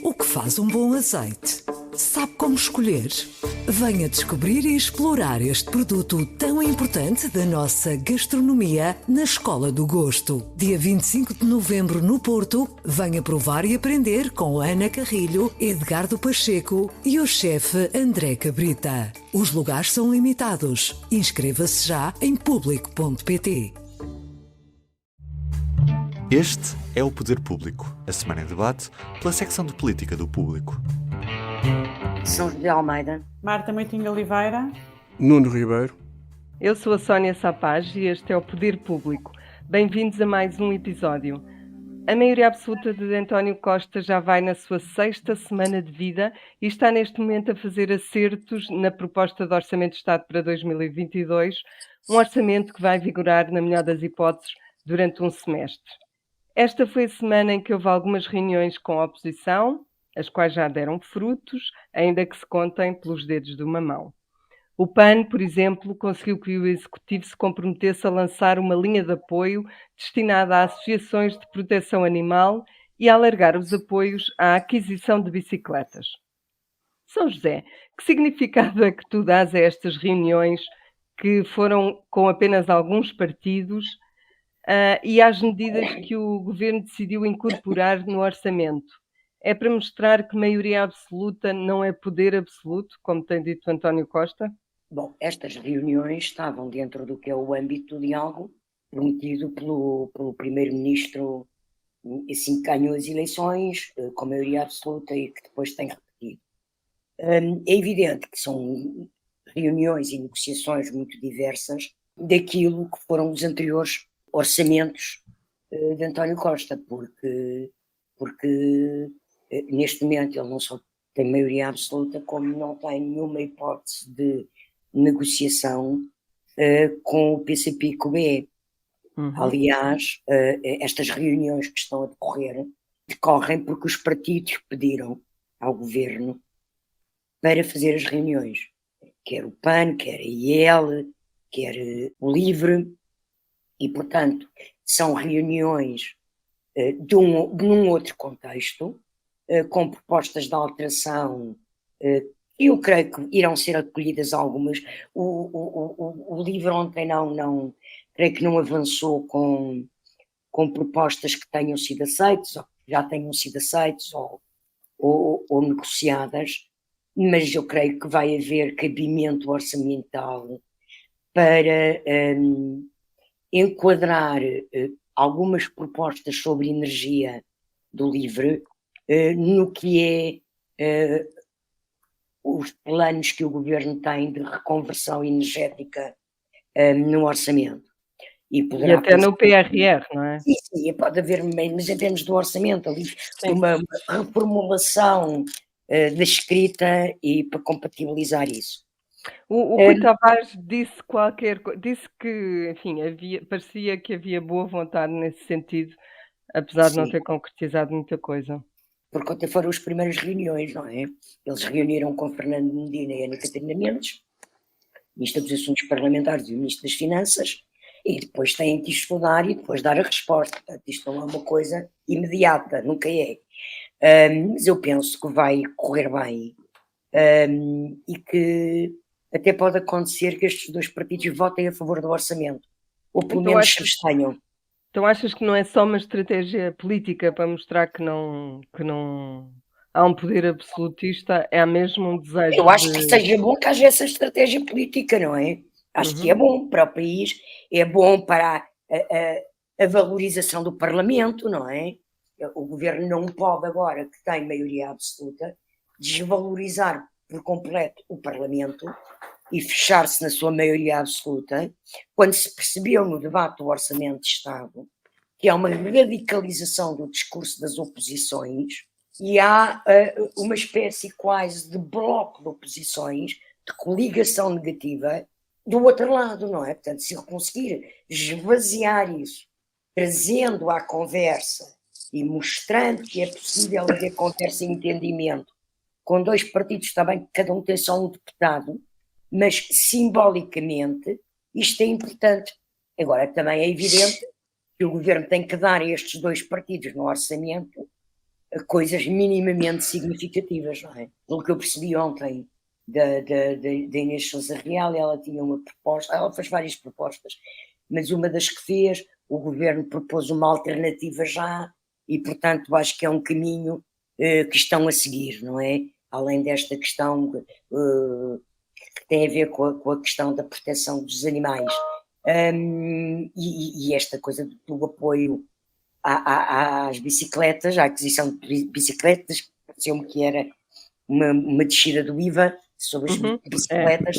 O que faz um bom azeite? Sabe como escolher? Venha descobrir e explorar este produto tão importante da nossa gastronomia na Escola do Gosto. Dia 25 de novembro no Porto, venha provar e aprender com Ana Carrilho, Edgardo Pacheco e o chefe André Cabrita. Os lugares são limitados. Inscreva-se já em público.pt. Este é o Poder Público, a semana em debate pela secção de política do Público. São José Almeida, Marta Moitinho Oliveira, Nuno Ribeiro. Eu sou a Sónia Sapaz e este é o Poder Público. Bem-vindos a mais um episódio. A maioria absoluta de António Costa já vai na sua 6ª semana de vida e está neste momento a fazer acertos na proposta de Orçamento de Estado para 2022, um orçamento que vai vigorar, na melhor das hipóteses, durante um semestre. Esta foi a semana em que houve algumas reuniões com a oposição, as quais já deram frutos, ainda que se contem pelos dedos de uma mão. O PAN, por exemplo, conseguiu que o Executivo se comprometesse a lançar uma linha de apoio destinada a associações de proteção animal e a alargar os apoios à aquisição de bicicletas. São José, que significado é que tu dás a estas reuniões que foram com apenas alguns partidos e às medidas que o Governo decidiu incorporar no orçamento? É para mostrar que maioria absoluta não é poder absoluto, como tem dito António Costa? Bom, estas reuniões estavam dentro do que é o âmbito do diálogo prometido pelo Primeiro-Ministro, assim que ganhou as eleições, com maioria absoluta e que depois tem repetido. É evidente que são reuniões e negociações muito diversas daquilo que foram os anteriores orçamentos de António Costa, porque neste momento ele não só tem maioria absoluta, como não tem nenhuma hipótese de negociação com o PCP e com o BE. Aliás, estas reuniões que estão a decorrem porque os partidos pediram ao Governo para fazer as reuniões. Quer o PAN, quer a IEL, quer o LIVRE, e, portanto, são reuniões num outro contexto, com propostas de alteração, e eu creio que irão ser acolhidas algumas. O LIVRE ontem creio que não avançou com propostas que tenham sido aceitas, ou que já tenham sido aceitas, ou negociadas, mas eu creio que vai haver cabimento orçamental para enquadrar algumas propostas sobre energia do LIVRE no que é os planos que o Governo tem de reconversão energética no orçamento. E até no PRR, não é? Sim, pode haver, mas em termos do orçamento, ali uma reformulação da escrita e para compatibilizar isso. O Rui Tavares disse que, enfim, parecia que havia boa vontade nesse sentido, apesar de não ter concretizado muita coisa. Porque até foram as primeiras reuniões, não é? Eles reuniram com Fernando Medina e Ana Catarina Mendes, Ministro dos Assuntos Parlamentares e o Ministro das Finanças, e depois têm que estudar e depois dar a resposta. Portanto, isto não é uma coisa imediata, nunca é. Mas eu penso que vai correr bem e que até pode acontecer que estes dois partidos votem a favor do orçamento, ou pelo menos se abstenham. Então achas que não é só uma estratégia política para mostrar que não há um poder absolutista, é mesmo um desejo? Eu acho que seja bom que haja essa estratégia política, não é? Acho que é bom para o país, é bom para a valorização do Parlamento, não é? O Governo não pode agora, que tem maioria absoluta, desvalorizar por completo o Parlamento e fechar-se na sua maioria absoluta, quando se percebeu no debate do Orçamento de Estado que há uma radicalização do discurso das oposições e há uma espécie quase de bloco de oposições, de coligação negativa do outro lado, não é? Portanto, se eu conseguir esvaziar isso, trazendo à conversa e mostrando que é possível haver conversa e entendimento com dois partidos também, que cada um tem só um deputado, mas simbolicamente isto é importante. Agora, também é evidente que o Governo tem que dar a estes dois partidos no orçamento coisas minimamente significativas, não é? Pelo que eu percebi ontem da Inês Sousa Real, ela tinha uma proposta, ela fez várias propostas, mas uma das que fez, o governo propôs uma alternativa já, e portanto acho que é um caminho que estão a seguir, não é? Além desta questão que tem a ver com a questão da proteção dos animais. E esta coisa do apoio às bicicletas, à aquisição de bicicletas, pareceu-me que era uma descida do IVA sobre as bicicletas.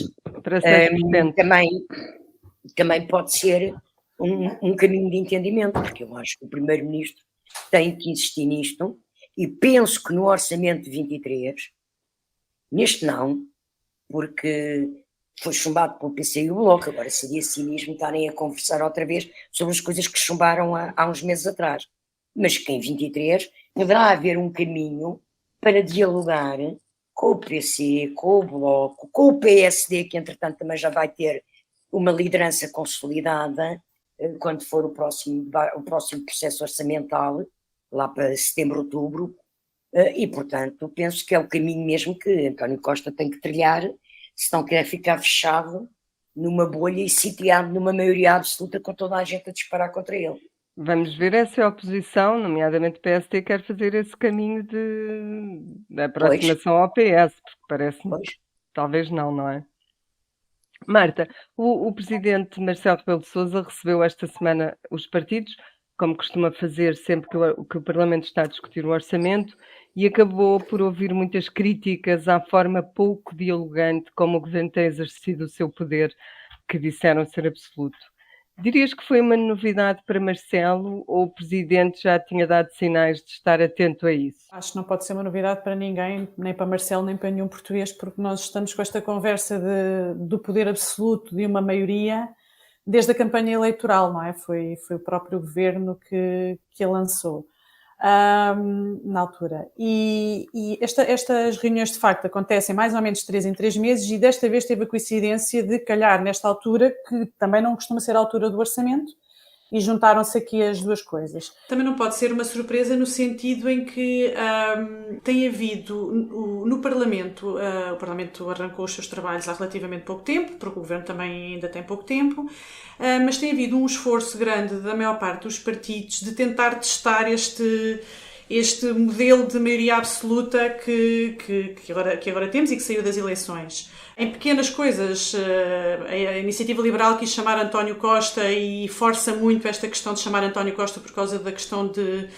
Também pode ser um caminho de entendimento, porque eu acho que o Primeiro-Ministro tem que insistir nisto, e penso que no orçamento de 23, neste não, porque foi chumbado pelo PC e o Bloco, agora seria cinismo estarem a conversar outra vez sobre as coisas que chumbaram há uns meses atrás, mas que em 23 poderá haver um caminho para dialogar com o PC, com o Bloco, com o PSD, que entretanto também já vai ter uma liderança consolidada quando for o próximo processo orçamental, lá para setembro, outubro, e portanto penso que é o caminho mesmo que António Costa tem que trilhar, se não quer ficar fechado numa bolha e sitiado numa maioria absoluta com toda a gente a disparar contra ele. Vamos ver se a oposição, nomeadamente o PSD, quer fazer esse caminho de aproximação ao PS, porque parece-me que talvez não é? Marta, o presidente Marcelo Rebelo de Sousa recebeu esta semana os partidos, como costuma fazer sempre que o Parlamento está a discutir o orçamento, e acabou por ouvir muitas críticas à forma pouco dialogante como o governo tem exercido o seu poder, que disseram ser absoluto. Dirias que foi uma novidade para Marcelo ou o Presidente já tinha dado sinais de estar atento a isso? Acho que não pode ser uma novidade para ninguém, nem para Marcelo, nem para nenhum português, porque nós estamos com esta conversa do poder absoluto de uma maioria desde a campanha eleitoral, não é? Foi o próprio governo que a lançou na altura. E estas reuniões, de facto, acontecem mais ou menos 3 em 3 meses e desta vez teve a coincidência de calhar nesta altura, que também não costuma ser a altura do orçamento, e juntaram-se aqui as duas coisas. Também não pode ser uma surpresa no sentido em que tem havido no Parlamento, o Parlamento arrancou os seus trabalhos há relativamente pouco tempo, porque o Governo também ainda tem pouco tempo, mas tem havido um esforço grande da maior parte dos partidos de tentar testar este modelo de maioria absoluta que agora temos e que saiu das eleições. Em pequenas coisas, a Iniciativa Liberal quis chamar António Costa e força muito esta questão de chamar António Costa por causa da questão de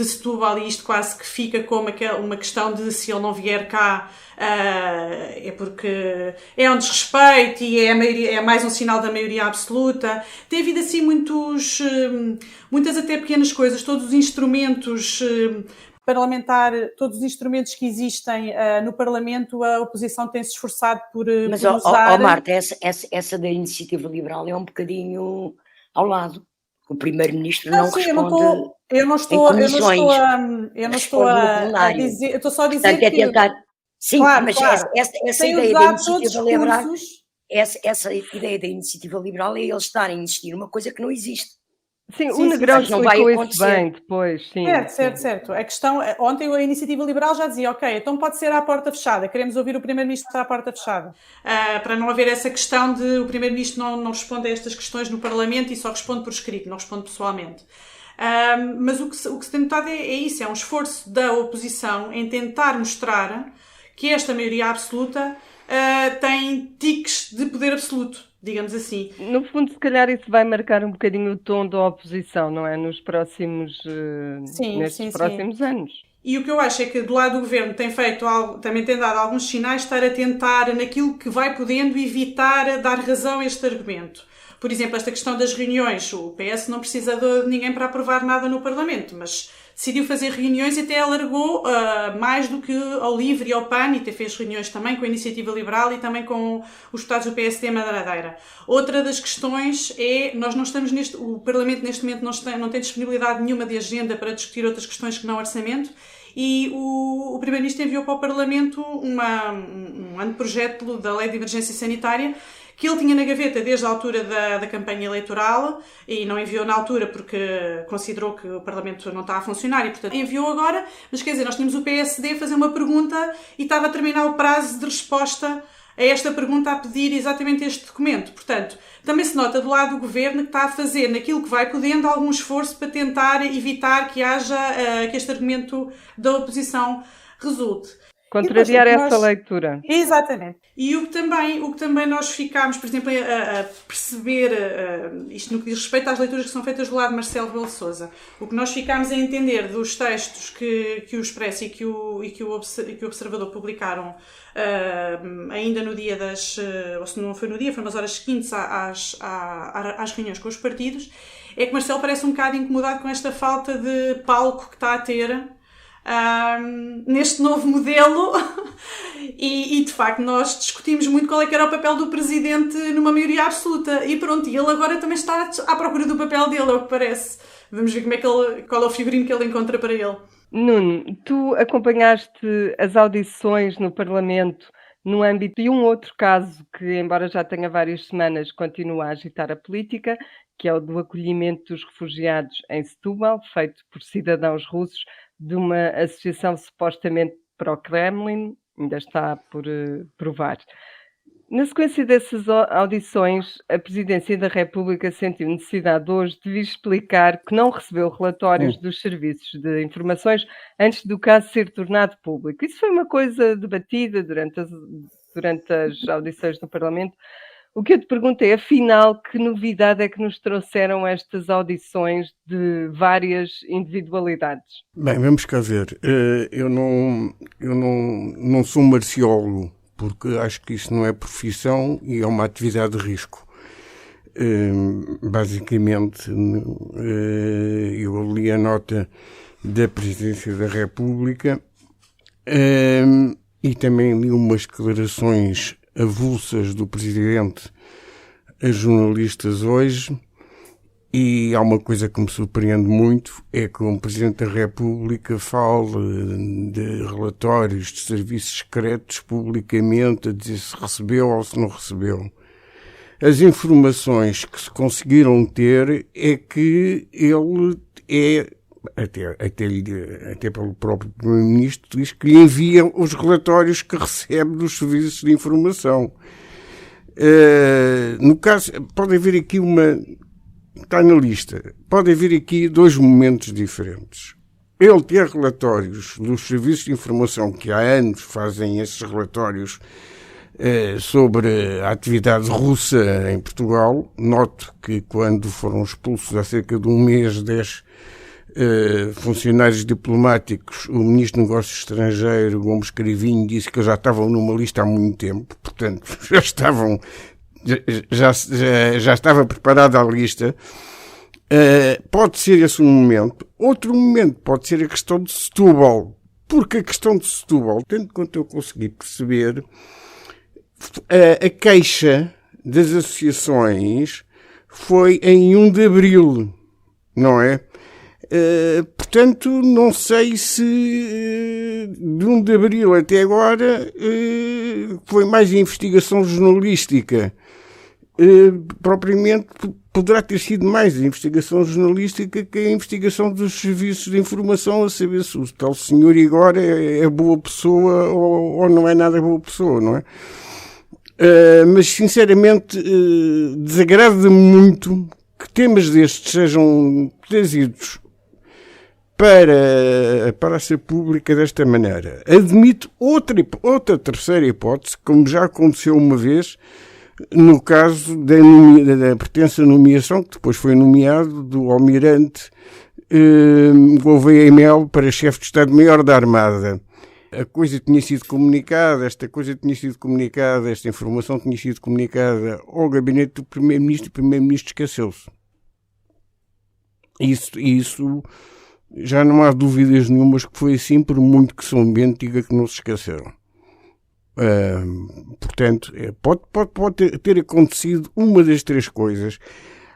Setúbal, e isto quase que fica como uma questão de se ele não vier cá é porque é um desrespeito e é mais um sinal da maioria absoluta. Tem havido assim muitas até pequenas coisas, todos os instrumentos parlamentar, todos os instrumentos que existem no Parlamento, a oposição tem se esforçado por usar. Mas, Marta, essa da Iniciativa Liberal é um bocadinho ao lado. O Primeiro-Ministro não responde. Eu não estou a dizer, eu estou só a dizer que... tentar... Sim, claro, mas claro. Essa ideia da Iniciativa Liberal, essa ideia da Iniciativa Liberal é eles estarem a insistir numa coisa que não existe. Sim, o Negrão explicou isso bem depois, sim. Certo. A questão, ontem a Iniciativa Liberal já dizia, ok, então pode ser à porta fechada, queremos ouvir o Primeiro-Ministro à porta fechada. Para não haver essa questão de o Primeiro-Ministro não responde a estas questões no Parlamento e só responde por escrito, não responde pessoalmente. Mas o que se tem notado é isso, é um esforço da oposição em tentar mostrar que esta maioria absoluta tem tiques de poder absoluto, digamos assim. No fundo, se calhar isso vai marcar um bocadinho o tom da oposição, não é? Nos próximos, próximos anos. E o que eu acho é que do lado do Governo também tem dado alguns sinais de estar a tentar, naquilo que vai podendo, evitar dar razão a este argumento. Por exemplo, esta questão das reuniões. O PS não precisa de ninguém para aprovar nada no Parlamento, mas decidiu fazer reuniões e até alargou mais do que ao LIVRE e ao PAN, e até fez reuniões também com a Iniciativa Liberal e também com os deputados do PSD Madeira. Outra das questões é, nós não estamos o Parlamento neste momento não tem disponibilidade nenhuma de agenda para discutir outras questões que não orçamento, e o Primeiro-Ministro enviou para o Parlamento um anteprojeto da Lei de Emergência Sanitária, que ele tinha na gaveta desde a altura da campanha eleitoral e não enviou na altura porque considerou que o Parlamento não está a funcionar e, portanto, enviou agora. Mas, quer dizer, nós tínhamos o PSD a fazer uma pergunta e estava a terminar o prazo de resposta a esta pergunta a pedir exatamente este documento. Portanto, também se nota do lado do Governo que está a fazer, naquilo que vai podendo, algum esforço para tentar evitar que haja que este argumento da oposição resulte. Contrariar essa leitura. Exatamente. E o que também nós ficámos, por exemplo, a perceber, isto no que diz respeito às leituras que são feitas do lado de Marcelo Rebelo de Sousa, o que nós ficámos a entender dos textos que o Expresso e que o Observador publicaram ainda no dia ou se não foi no dia, foi umas horas seguintes às reuniões com os partidos, é que Marcelo parece um bocado incomodado com esta falta de palco que está a ter neste novo modelo e de facto nós discutimos muito qual é que era o papel do Presidente numa maioria absoluta e pronto, e ele agora também está à procura do papel dele, é o que parece. Vamos ver qual é o figurino que ele encontra para ele. Nuno, tu acompanhaste as audições no Parlamento no âmbito de um outro caso que, embora já tenha várias semanas, continua a agitar a política, que é o do acolhimento dos refugiados em Setúbal, feito por cidadãos russos de uma associação supostamente pró-Kremlin, ainda está por provar. Na sequência dessas audições, a Presidência da República sentiu necessidade hoje de vir explicar que não recebeu relatórios dos serviços de informações antes do caso ser tornado público. Isso foi uma coisa debatida durante as audições no Parlamento. O que eu te pergunto é, afinal, que novidade é que nos trouxeram estas audições de várias individualidades? Bem, vamos cá ver. Eu não sou marciólogo, porque acho que isso não é profissão e é uma atividade de risco. Basicamente, eu li a nota da Presidência da República e também li umas declarações avulsas do Presidente a jornalistas hoje, e há uma coisa que me surpreende muito, é que um Presidente da República fala de relatórios de serviços secretos publicamente, a dizer se recebeu ou se não recebeu. As informações que se conseguiram ter é que ele até pelo próprio Primeiro-Ministro, diz que lhe envia os relatórios que recebe dos serviços de informação. No caso, pode haver aqui está na lista, pode haver aqui dois momentos diferentes. Ele ter relatórios dos serviços de informação que há anos fazem esses relatórios sobre a atividade russa em Portugal. Noto que quando foram expulsos há cerca de um mês 10 funcionários diplomáticos, o Ministro dos Negócios Estrangeiros, Gomes Cravinho, disse que já estavam numa lista há muito tempo, portanto já estava preparada a lista. Pode ser esse um momento. Outro momento pode ser a questão de Setúbal, porque a questão de Setúbal, tanto quanto eu consegui perceber, a queixa das associações foi em 1 de abril, não é? Portanto, não sei se de 1 de abril até agora foi mais investigação jornalística. Propriamente poderá ter sido mais a investigação jornalística que a investigação dos serviços de informação, a saber se o tal senhor Igor é boa pessoa ou não é nada boa pessoa, não é? Mas, sinceramente, desagrada-me muito que temas destes sejam trazidos para a praça pública desta maneira. Admito outra terceira hipótese, como já aconteceu uma vez, no caso da pretensa nomeação, que depois foi nomeado, do almirante Gouveia e Melo para chefe de Estado-Maior da Armada. A coisa tinha sido comunicada, esta informação tinha sido comunicada ao gabinete do Primeiro-Ministro, e o Primeiro-Ministro esqueceu-se. Isso já não há dúvidas nenhumas que foi assim, por muito que São Bento diga que não se esqueceram. Portanto, pode ter acontecido uma das três coisas.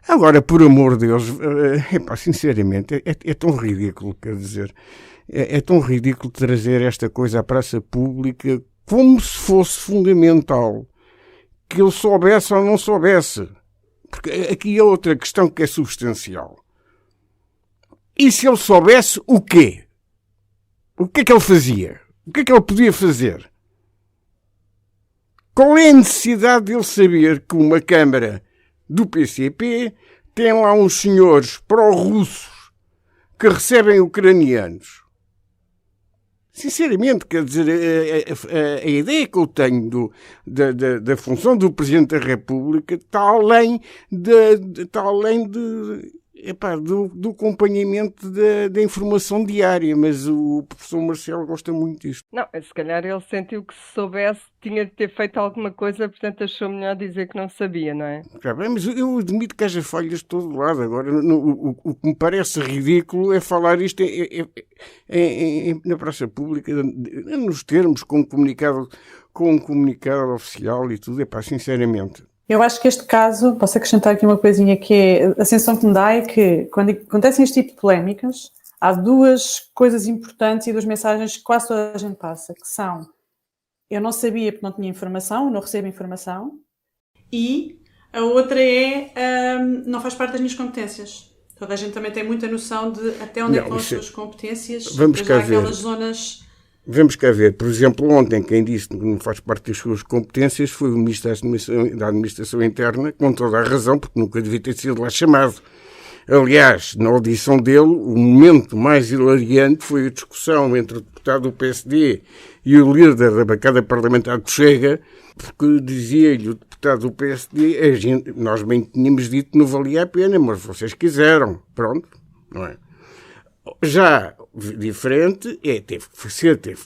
Agora, por amor de Deus, sinceramente, é tão ridículo, quer dizer, é tão ridículo trazer esta coisa à praça pública como se fosse fundamental que ele soubesse ou não soubesse. Porque aqui é outra questão que é substancial. E se ele soubesse o quê? O que é que ele fazia? O que é que ele podia fazer? Qual é a necessidade de ele saber que uma Câmara do PCP tem lá uns senhores pró-russos que recebem ucranianos? Sinceramente, quer dizer, a ideia que eu tenho da função do Presidente da República está além do acompanhamento da informação diária, mas o professor Marcelo gosta muito disto. Não, se calhar ele sentiu que se soubesse tinha de ter feito alguma coisa, portanto achou melhor dizer que não sabia, não é? Já bem, mas eu admito que haja falhas de todo lado. Agora, o que me parece ridículo é falar isto na praça pública, nos termos, com um comunicado oficial e tudo. Sinceramente. Eu acho que este caso, posso acrescentar aqui uma coisinha, que é a sensação que me dá é que quando acontecem este tipo de polémicas, há duas coisas importantes e duas mensagens que quase toda a gente passa, que são: eu não sabia porque não tinha informação, não recebo informação, e a outra é não faz parte das minhas competências. Toda a gente também tem muita noção de até onde é que vão as suas competências. Vamos cá ver. Aquelas zonas... Vamos cá ver. Por exemplo, ontem quem disse que não faz parte das suas competências foi o Ministro da Administração Interna, com toda a razão, porque nunca devia ter sido lá chamado. Aliás, na audição dele, o momento mais hilariante foi a discussão entre o deputado do PSD e o líder da bancada parlamentar do Chega, porque dizia-lhe o deputado do PSD, nós bem tínhamos dito que não valia a pena, mas vocês quiseram. Pronto, não é? Já diferente, teve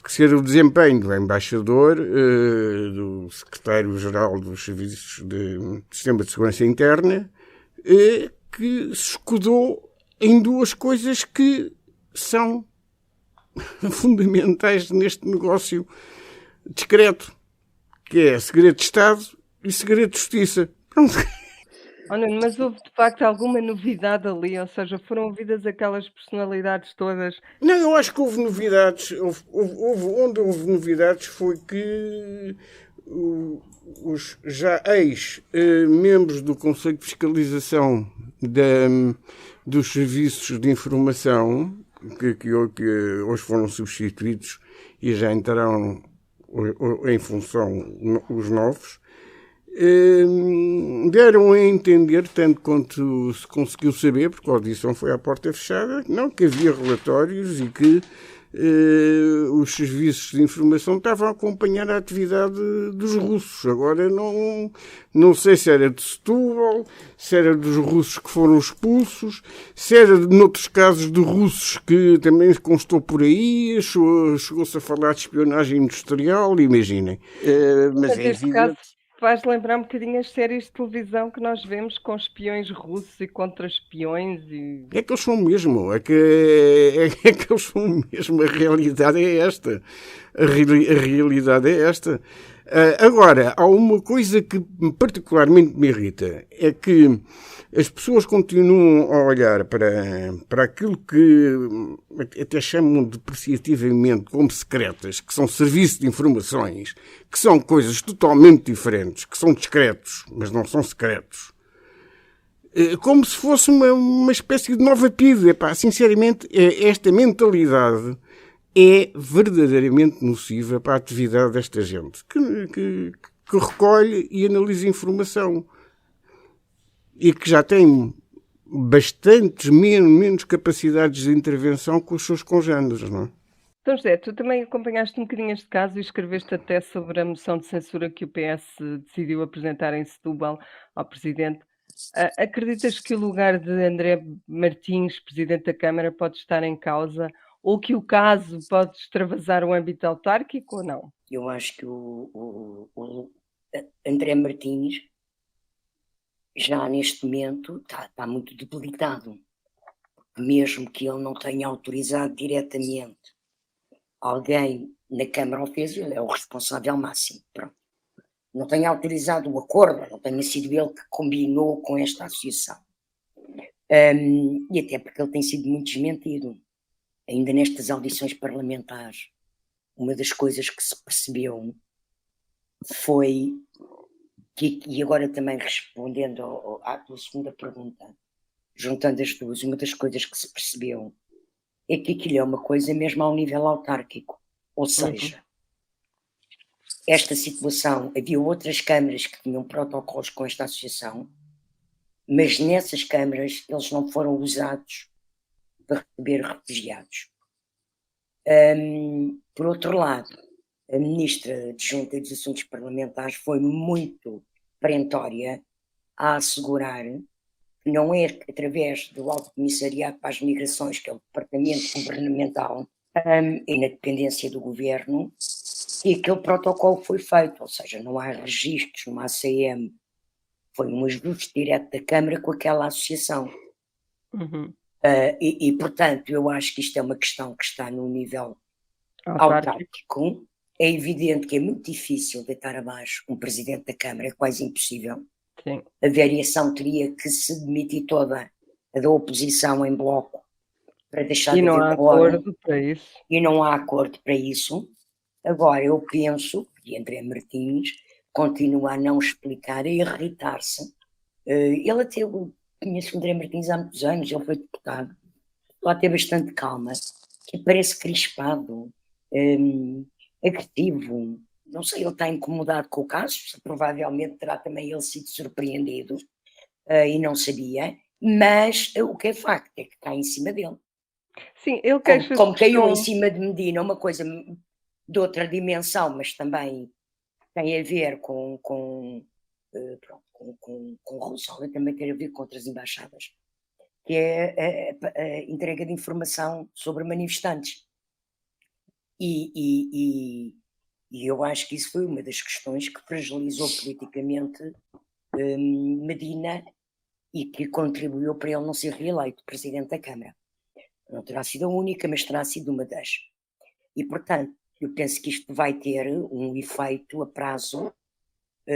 que ser o desempenho do embaixador, do secretário-geral dos Serviços de Sistema de Segurança Interna, que se escudou em duas coisas que são fundamentais neste negócio discreto, que é segredo de Estado e segredo de Justiça. Pronto. Olha, mas houve de facto alguma novidade ali? Ou seja, foram ouvidas aquelas personalidades todas? Não, eu acho que houve novidades. Onde houve novidades foi que os já ex-membros do Conselho de Fiscalização dos Serviços de Informação, que hoje foram substituídos e já entraram em função os novos, deram a entender, tanto quanto se conseguiu saber, porque a audição foi à porta fechada, que havia relatórios e que os serviços de informação estavam a acompanhar a atividade dos russos. Agora não sei se era de Setúbal, se era dos russos que foram expulsos, se era noutros casos de russos que também constou por aí, chegou-se a falar de espionagem industrial, imaginem. Mas é evidente. Faz lembrar um bocadinho as séries de televisão que nós vemos com espiões russos e contra-espiões. É que eles são mesmo. É que eles são mesmo. A realidade é esta. A realidade é esta. Agora, há uma coisa que particularmente me irrita. É que as pessoas continuam a olhar para aquilo que até chamam depreciativamente como secretas, que são serviços de informações, que são coisas totalmente diferentes, que são discretos, mas não são secretos. Como se fosse uma espécie de nova PIDE. Sinceramente, esta mentalidade é verdadeiramente nociva para a atividade desta gente, que recolhe e analisa informação. E que já tem bastantes menos capacidades de intervenção que os seus congêneres, não é? Então, José, tu também acompanhaste um bocadinho este caso e escreveste até sobre a moção de censura que o PS decidiu apresentar em Setúbal ao Presidente. Acreditas que o lugar de André Martins, Presidente da Câmara, pode estar em causa, ou que o caso pode extravasar o âmbito autárquico ou não? Eu acho que o André Martins já neste momento está muito debilitado, mesmo que ele não tenha autorizado diretamente alguém na Câmara, ele é o responsável máximo. Pronto. Não tenha autorizado o acordo, não tenha sido ele que combinou com esta associação. E até porque ele tem sido muito desmentido. Ainda nestas audições parlamentares, uma das coisas que se percebeu foi e agora também respondendo à tua segunda pergunta, juntando as duas, uma das coisas que se percebeu é que aquilo é uma coisa mesmo ao nível autárquico. Ou seja, esta situação, havia outras câmaras que tinham protocolos com esta associação, mas nessas câmaras eles não foram usados para receber refugiados. Por outro lado, a Ministra Adjunta dos Assuntos Parlamentares foi muito perentória a assegurar que não é através do Alto Comissariado para as Migrações, que é o departamento governamental, e na dependência do governo, que aquele protocolo foi feito, ou seja, não há registros, não há ACM, foi um ajuste direto da Câmara com aquela associação. Portanto, eu acho que isto é uma questão que está no nível autárquico. É evidente que é muito difícil deitar abaixo um presidente da Câmara, é quase impossível. Sim. A variação teria que se demitir toda a da oposição em bloco para deixar de haver acordo para isso. E não há acordo para isso. Agora, eu penso que André Martins continua a não explicar, a irritar-se. Ele até, eu conheço o André Martins há muitos anos, ele foi deputado, lá tem bastante calma, que parece crispado, agressivo. Não sei, ele está incomodado com o caso, provavelmente terá também ele sido surpreendido e não sabia, mas o que é facto é que está em cima dele. Sim, ele queixa-se como caiu em cima de Medina, uma coisa de outra dimensão, mas também tem a ver com Rosal, também tem a ver com outras embaixadas, que é a entrega de informação sobre manifestantes. E eu acho que isso foi uma das questões que fragilizou politicamente Medina e que contribuiu para ele não ser reeleito presidente da Câmara. Não terá sido a única, mas terá sido uma das. E, portanto, eu penso que isto vai ter um efeito a prazo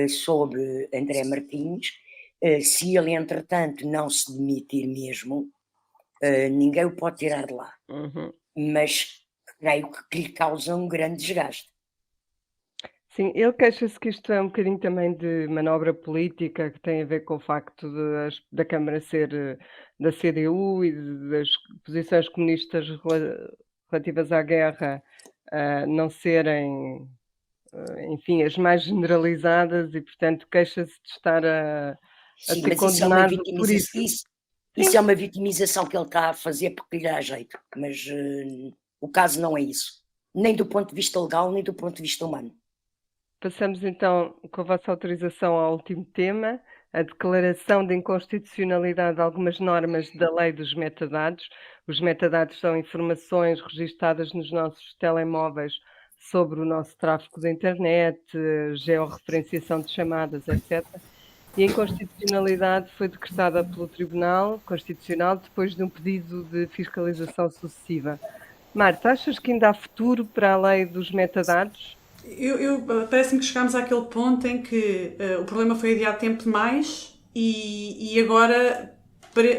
sobre André Martins. Se ele, entretanto, não se demitir mesmo, ninguém o pode tirar de lá. Mas creio que lhe causa um grande desgaste. Sim, ele queixa-se que isto é um bocadinho também de manobra política, que tem a ver com o facto da Câmara ser da CDU e das posições comunistas relativas à guerra não serem, enfim, as mais generalizadas e, portanto, queixa-se de estar a ser condenado por isso. Isso é uma vitimização que ele está a fazer porque lhe dá jeito, mas o caso não é isso, nem do ponto de vista legal, nem do ponto de vista humano. Passamos então, com a vossa autorização, ao último tema, a declaração de inconstitucionalidade de algumas normas da Lei dos Metadados. Os metadados são informações registadas nos nossos telemóveis sobre o nosso tráfego da internet, georreferenciação de chamadas, etc. E a inconstitucionalidade foi decretada pelo Tribunal Constitucional depois de um pedido de fiscalização sucessiva. Marta, achas que ainda há futuro para a Lei dos Metadados? Parece-me que chegámos àquele ponto em que o problema foi adiado tempo demais e agora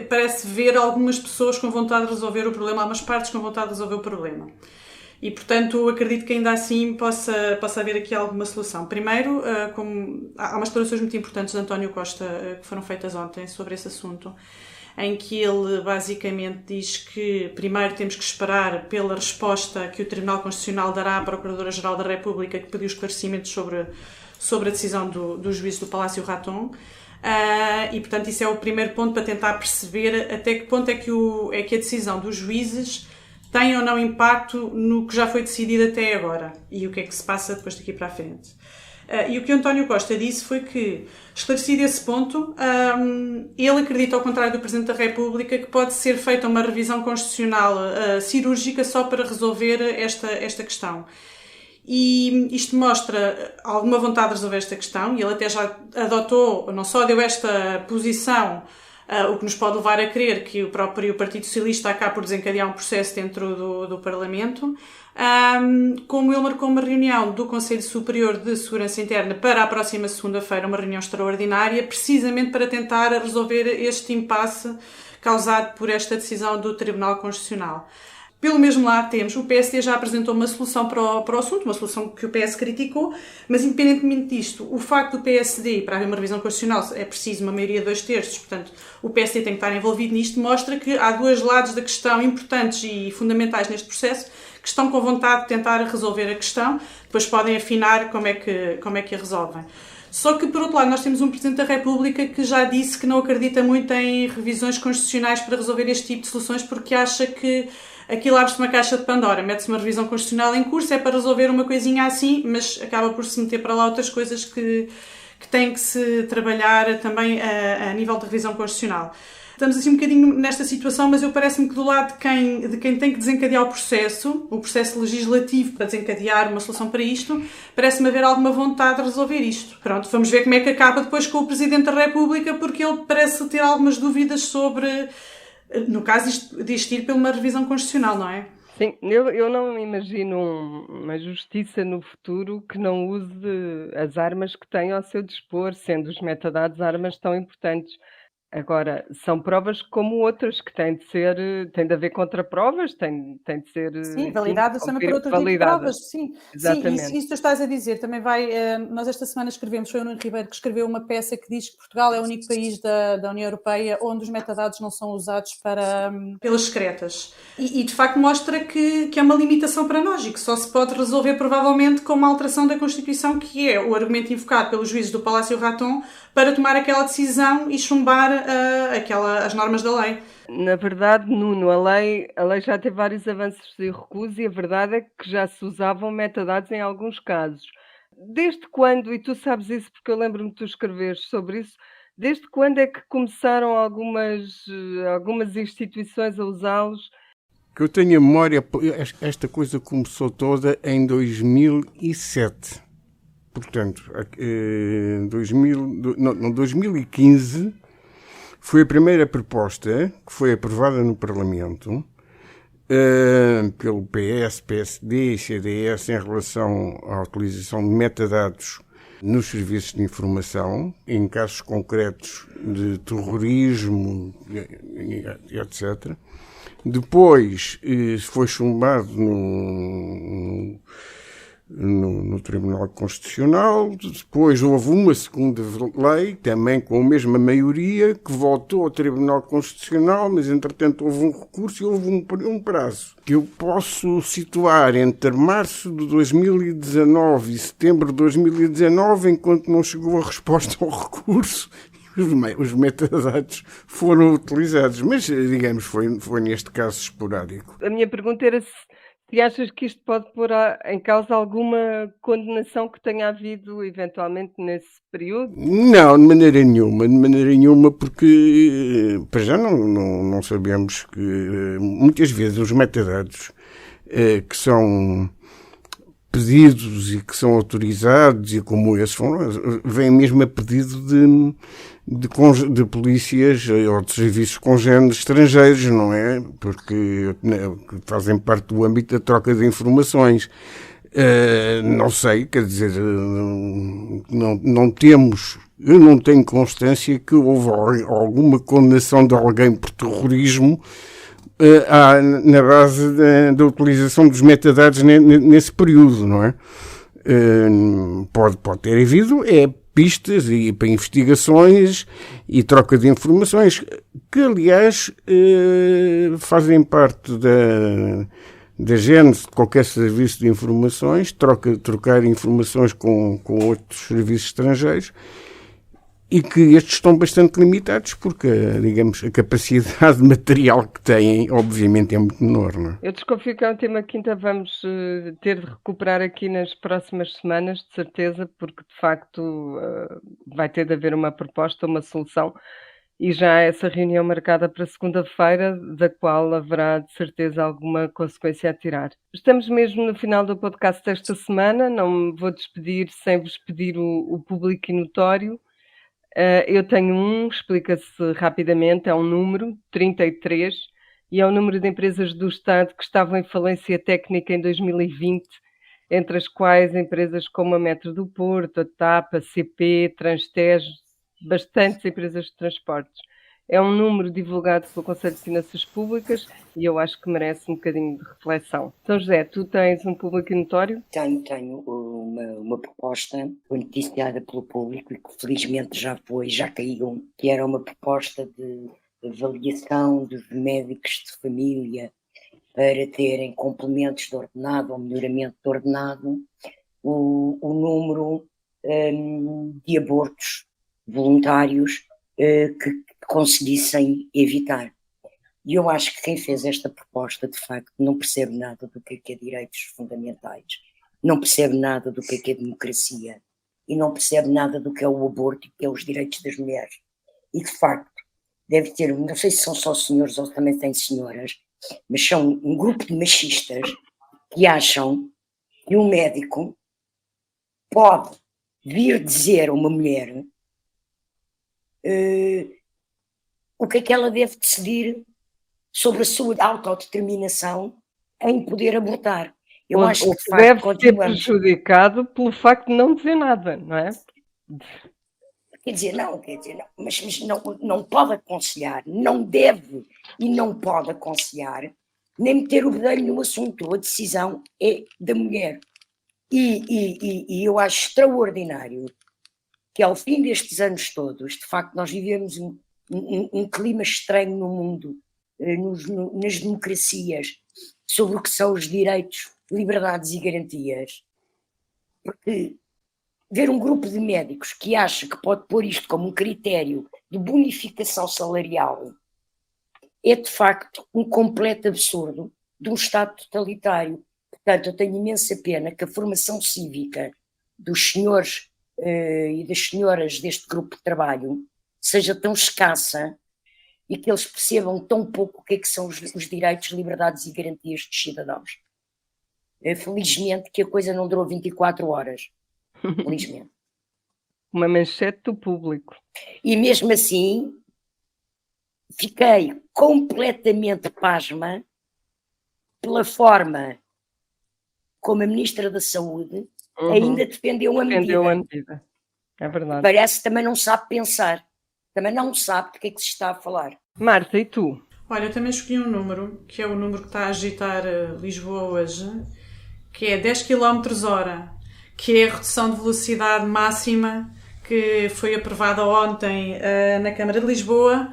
parece ver algumas pessoas com vontade de resolver o problema, algumas partes com vontade de resolver o problema. E, portanto, acredito que ainda assim possa haver aqui alguma solução. Primeiro, há umas declarações muito importantes de António Costa que foram feitas ontem sobre esse assunto, em que ele basicamente diz que primeiro temos que esperar pela resposta que o Tribunal Constitucional dará à Procuradora-Geral da República, que pediu esclarecimentos sobre a decisão do juízo do Palácio Raton. E, portanto, isso é o primeiro ponto para tentar perceber até que ponto é que a decisão dos juízes tem ou não impacto no que já foi decidido até agora e o que é que se passa depois daqui para a frente. E o que o António Costa disse foi que, esclarecido esse ponto, ele acredita, ao contrário do Presidente da República, que pode ser feita uma revisão constitucional cirúrgica só para resolver esta questão. E isto mostra alguma vontade de resolver esta questão, e ele até já adotou, não só deu esta posição, o que nos pode levar a crer que o próprio Partido Socialista acaba por desencadear um processo dentro do Parlamento, como ele marcou uma reunião do Conselho Superior de Segurança Interna para a próxima segunda-feira, uma reunião extraordinária, precisamente para tentar resolver este impasse causado por esta decisão do Tribunal Constitucional. Pelo mesmo lado temos, o PSD já apresentou uma solução para o assunto, uma solução que o PS criticou, mas independentemente disto, o facto do PSD, para haver uma revisão constitucional, é preciso uma maioria de 2/3, portanto o PSD tem que estar envolvido nisto, mostra que há dois lados da questão importantes e fundamentais neste processo, que estão com vontade de tentar resolver a questão, depois podem afinar como é que a resolvem. Só que, por outro lado, nós temos um Presidente da República que já disse que não acredita muito em revisões constitucionais para resolver este tipo de soluções, porque acha que aquilo abre-se uma caixa de Pandora, mete-se uma revisão constitucional em curso, é para resolver uma coisinha assim, mas acaba por se meter para lá outras coisas que têm que se trabalhar também a nível de revisão constitucional. Estamos assim um bocadinho nesta situação, mas eu parece-me que do lado de quem tem que desencadear o processo legislativo para desencadear uma solução para isto, parece-me haver alguma vontade de resolver isto. Pronto, vamos ver como é que acaba depois com o Presidente da República, porque ele parece ter algumas dúvidas sobre, no caso de isto ir pela uma revisão constitucional, não é? Sim, eu não imagino uma justiça no futuro que não use as armas que tem ao seu dispor, sendo os metadados armas tão importantes. Agora, são provas como outras que têm de haver contraprovas, têm de ser Sim, validadas também por outros tipos de provas, sim. Exatamente. Sim, isso tu estás a dizer, também nós esta semana escrevemos, foi o Nuno Ribeiro que escreveu uma peça que diz que Portugal é o único país da União Europeia onde os metadados não são usados pelas secretas. E de facto mostra que é uma limitação para nós e que só se pode resolver provavelmente com uma alteração da Constituição, que é o argumento invocado pelos juízes do Palácio Raton para tomar aquela decisão e chumbar as normas da lei. Na verdade, Nuno, a lei já teve vários avanços e recuos e a verdade é que já se usavam metadados em alguns casos. Desde quando, e tu sabes isso porque eu lembro-me de tu escreveres sobre isso, desde quando é que começaram algumas instituições a usá-los? Que eu tenho a memória, esta coisa começou toda em 2007. Portanto, 2015 foi a primeira proposta que foi aprovada no Parlamento pelo PS, PSD e CDS em relação à utilização de metadados nos serviços de informação, em casos concretos de terrorismo, etc. Depois foi chumbado no Tribunal Constitucional. Depois houve uma segunda lei, também com a mesma maioria, que voltou ao Tribunal Constitucional, mas entretanto houve um recurso e houve um prazo que eu posso situar entre março de 2019 e setembro de 2019, enquanto não chegou a resposta ao recurso. Os metadados foram utilizados, mas digamos foi neste caso esporádico. A minha pergunta era se achas que isto pode pôr em causa alguma condenação que tenha havido eventualmente nesse período? Não, de maneira nenhuma, porque para já não sabemos que muitas vezes os metadados que são pedidos e que são autorizados e como esses vêm mesmo a pedido de polícias ou de serviços congêneres estrangeiros, não é? Porque fazem parte do âmbito da troca de informações. Não sei, quer dizer, não temos, eu não tenho constância que houve alguma condenação de alguém por terrorismo na base da utilização dos metadados nesse período, não é? Pode ter havido pistas e para investigações e troca de informações que, aliás, fazem parte da gênese de qualquer serviço de informações, trocar informações com outros serviços estrangeiros, e que estes estão bastante limitados porque, digamos, a capacidade material que têm, obviamente, é muito menor, não é? Eu desconfio que é um tema que ainda vamos ter de recuperar aqui nas próximas semanas, de certeza, porque, de facto, vai ter de haver uma proposta, uma solução, e já há essa reunião marcada para segunda-feira, da qual haverá, de certeza, alguma consequência a tirar. Estamos mesmo no final do podcast desta semana, não me vou despedir sem vos pedir o público e notório. Eu tenho explica-se rapidamente, é um número, 33, e é o número de empresas do Estado que estavam em falência técnica em 2020, entre as quais empresas como a Metro do Porto, a TAP, a CP, Transtejo, bastantes empresas de transportes. É um número divulgado pelo Conselho de Finanças Públicas e eu acho que merece um bocadinho de reflexão. São José, tu tens um público e notório? Tenho uma proposta, foi noticiada pelo público e que felizmente já caiu, que era uma proposta de avaliação dos médicos de família para terem complementos de ordenado ou melhoramento de ordenado, o número de abortos voluntários que conseguissem evitar. E eu acho que quem fez esta proposta, de facto, não percebe nada do que é direitos fundamentais, não percebe nada do que é democracia e não percebe nada do que é o aborto e que é os direitos das mulheres. E, de facto, deve ter, não sei se são só senhores ou também têm senhoras, mas são um grupo de machistas que acham que um médico pode vir dizer a uma mulher o que é que ela deve decidir sobre a sua autodeterminação em poder abortar. Eu acho que, de facto, deve ser prejudicado pelo facto de não dizer nada, não é? Quer dizer, não, mas não pode aconselhar, não deve e não pode aconselhar, nem meter o bedelho no assunto. A decisão é da mulher. E eu acho extraordinário que ao fim destes anos todos, de facto, nós vivemos um clima estranho no mundo, nas democracias, sobre o que são os direitos, liberdades e garantias. Porque ver um grupo de médicos que acha que pode pôr isto como um critério de bonificação salarial é, de facto, um completo absurdo de um Estado totalitário. Portanto, eu tenho imensa pena que a formação cívica dos senhores e das senhoras deste grupo de trabalho seja tão escassa e que eles percebam tão pouco o que é que são os direitos, liberdades e garantias dos cidadãos. Felizmente que a coisa não durou 24 horas. Felizmente. Uma manchete do público. E mesmo assim, fiquei completamente pasma pela forma como a Ministra da Saúde ainda defendeu a medida. É verdade. Parece que também não sabe pensar. Também não sabe do que é que se está a falar. Marta, e tu? Olha, eu também escolhi um número, que é o número que está a agitar Lisboa hoje, que é 10 km/h, que é a redução de velocidade máxima que foi aprovada ontem na Câmara de Lisboa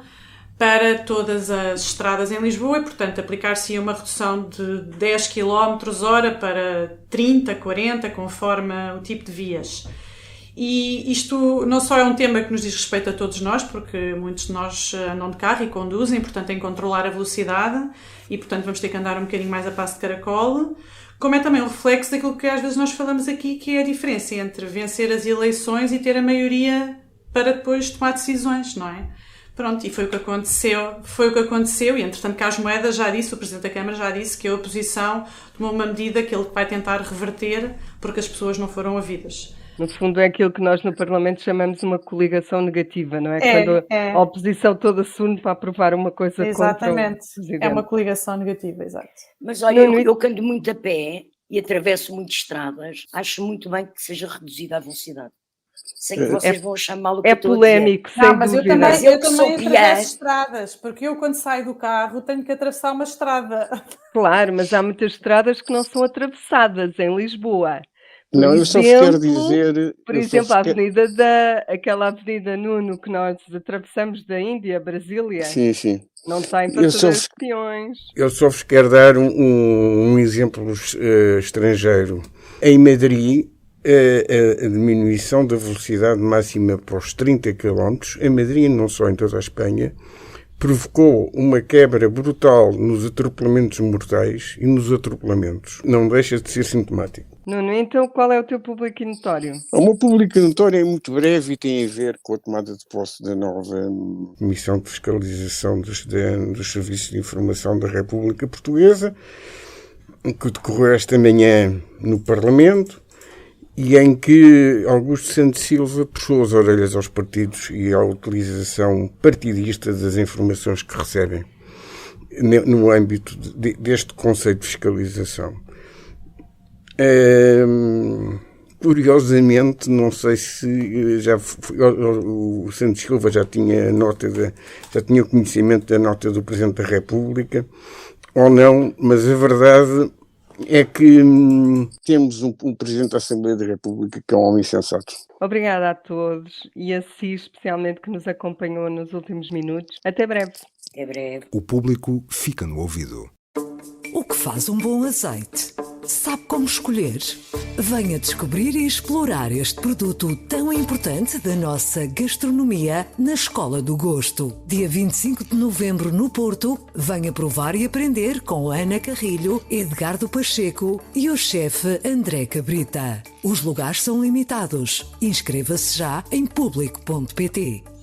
para todas as estradas em Lisboa e, portanto, aplicar-se uma redução de 10 km/h para 30, 40, conforme o tipo de vias. E isto não só é um tema que nos diz respeito a todos nós, porque muitos de nós andam de carro e conduzem, portanto, em controlar a velocidade e, portanto, vamos ter que andar um bocadinho mais a passo de caracol, como é também um reflexo daquilo que às vezes nós falamos aqui, que é a diferença entre vencer as eleições e ter a maioria para depois tomar decisões, não é? Pronto, e foi o que aconteceu, e entretanto Carlos Moedas já disse, o Presidente da Câmara já disse que a oposição tomou uma medida que ele vai tentar reverter porque as pessoas não foram ouvidas. No fundo é aquilo que nós no Parlamento chamamos uma coligação negativa, não é? Quando a oposição toda se une para aprovar uma coisa contra o Presidente. É uma coligação negativa, exato. Mas olha, eu que ando muito a pé e atravesso muitas estradas, acho muito bem que seja reduzida a velocidade. Sei que vocês vão achar mal o que eu estou polémico, a dizer. sem mas dúvida. eu também atravesso estradas, porque eu quando saio do carro tenho que atravessar uma estrada. Claro, mas há muitas estradas que não são atravessadas em Lisboa. Eu só quero dizer... Por exemplo, aquela avenida Nuno que nós atravessamos da Índia, Brasília. Sim. Não tem passageiros de peões. Eu só vos quero dar um exemplo estrangeiro. Em Madrid, a diminuição da velocidade máxima para os 30 km, em Madrid, não só em toda a Espanha, provocou uma quebra brutal nos atropelamentos mortais e nos atropelamentos. Não deixa de ser sintomático. Nuno, então qual é o teu público notório? O meu público notório é muito breve e tem a ver com a tomada de posse da nova Comissão de Fiscalização dos Serviços de Informação da República Portuguesa, que decorreu esta manhã no Parlamento e em que Augusto Santos Silva puxou as orelhas aos partidos e à utilização partidista das informações que recebem no âmbito deste conceito de fiscalização. curiosamente, não sei se o Santos Silva já tinha conhecimento da nota do Presidente da República ou não, mas a verdade é que temos um Presidente da Assembleia da República que é um homem sensato. Obrigada a todos e a si especialmente que nos acompanhou nos últimos minutos. Até breve. Até breve. O público fica no ouvido. O que faz um bom azeite? Sabe como escolher? Venha descobrir e explorar este produto tão importante da nossa gastronomia na Escola do Gosto. Dia 25 de novembro no Porto, venha provar e aprender com Ana Carrilho, Edgardo Pacheco e o chefe André Cabrita. Os lugares são limitados. Inscreva-se já em público.pt.